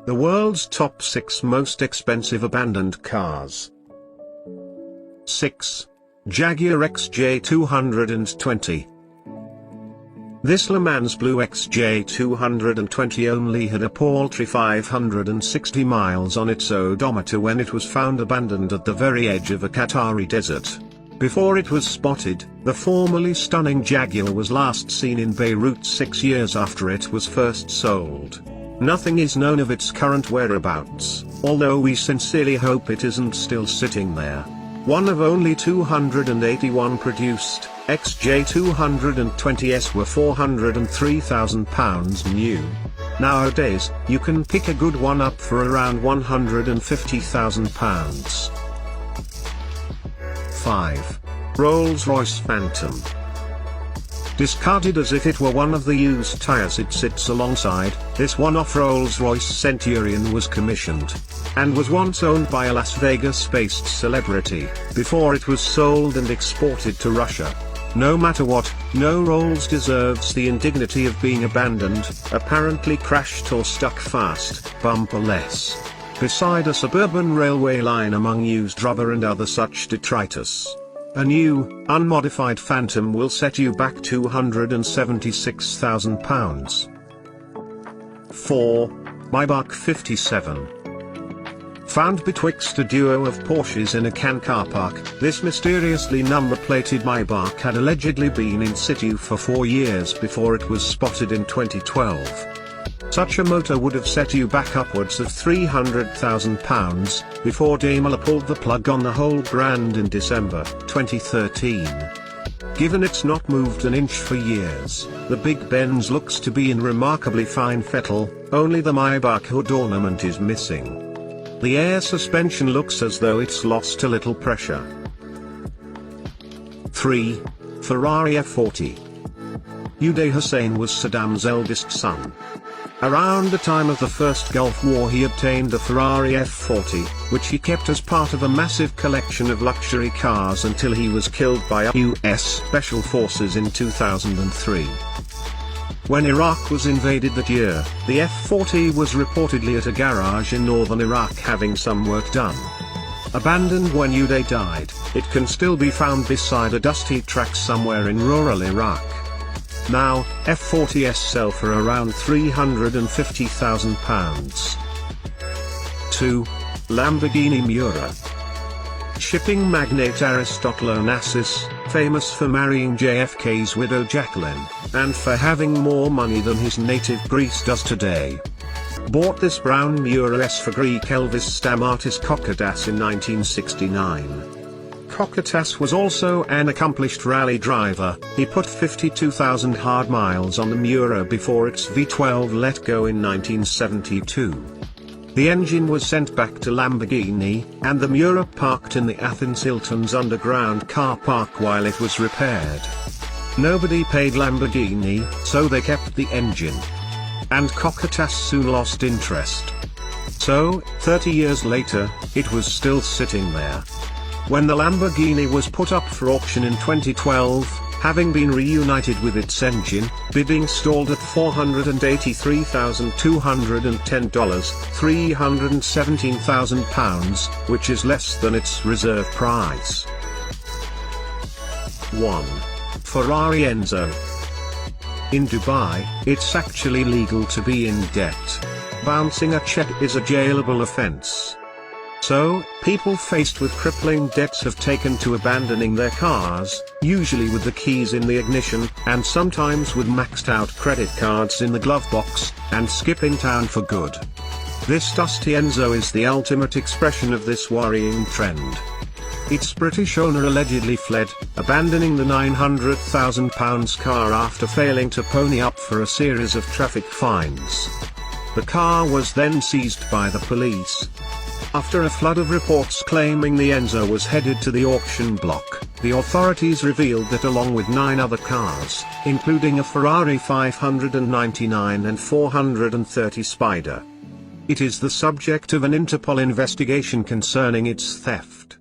The world's top 6 most expensive abandoned cars. 6. Jaguar XJ220. This Le Mans Blue XJ220 only had a paltry 560 miles on its odometer when it was found abandoned at the very edge of a Qatari desert. Before it was spotted, the formerly stunning Jaguar was last seen in Beirut 6 years after it was first sold. Nothing is known of its current whereabouts, although we sincerely hope it isn't still sitting there. One of only 281 produced XJ220s were £403,000 new. Nowadays, you can pick a good one up for around £150,000. 5. Rolls-Royce Phantom. Discarded as if it were one of the used tires it sits alongside, this one-off Rolls-Royce Centurion was commissioned, and was once owned by a Las Vegas-based celebrity, before it was sold and exported to Russia. No matter what, no Rolls deserves the indignity of being abandoned, apparently crashed or stuck fast, bumperless, beside a suburban railway line among used rubber and other such detritus. A new, unmodified Phantom will set you back £276,000. 4. Maybach 57. Found betwixt a duo of Porsches in a Cannes car park, this mysteriously number-plated Maybach had allegedly been in situ for 4 years before it was spotted in 2012. Such a motor would have set you back upwards of £300,000, before Daimler pulled the plug on the whole brand in December 2013. Given it's not moved an inch for years, the Big Benz looks to be in remarkably fine fettle, only the Maybach hood ornament is missing. The air suspension looks as though it's lost a little pressure. 3. Ferrari F40. Uday Hussein was Saddam's eldest son. Around the time of the First Gulf War he obtained a Ferrari F40, which he kept as part of a massive collection of luxury cars until he was killed by US Special Forces in 2003. When Iraq was invaded that year, the F40 was reportedly at a garage in northern Iraq having some work done. Abandoned when Uday died, it can still be found beside a dusty track somewhere in rural Iraq. Now, F40s sell for around £350,000. 2. Lamborghini Miura. Shipping magnate Aristotle Onassis, famous for marrying JFK's widow Jacqueline, and for having more money than his native Greece does today, bought this brown Miura S for Greek Elvis Stamatis Kokotas in 1969. Kokotas was also an accomplished rally driver. He put 52,000 hard miles on the Miura before its V12 let go in 1972. The engine was sent back to Lamborghini, and the Miura parked in the Athens Hilton's underground car park while it was repaired. Nobody paid Lamborghini, so they kept the engine. And Kokotas soon lost interest. So, 30 years later, it was still sitting there. When the Lamborghini was put up for auction in 2012, having been reunited with its engine, bidding stalled at $483,210, £317,000, which is less than its reserve price. 1. Ferrari Enzo. In Dubai, it's actually legal to be in debt. Bouncing a check is a jailable offense. So, people faced with crippling debts have taken to abandoning their cars, usually with the keys in the ignition, and sometimes with maxed out credit cards in the glove box, and skipping town for good. This dusty Enzo is the ultimate expression of this worrying trend. Its British owner allegedly fled, abandoning the £900,000 car after failing to pony up for a series of traffic fines. The car was then seized by the police. After a flood of reports claiming the Enzo was headed to the auction block, the authorities revealed that along with 9 other cars, including a Ferrari 599 and 430 Spider, it is the subject of an Interpol investigation concerning its theft.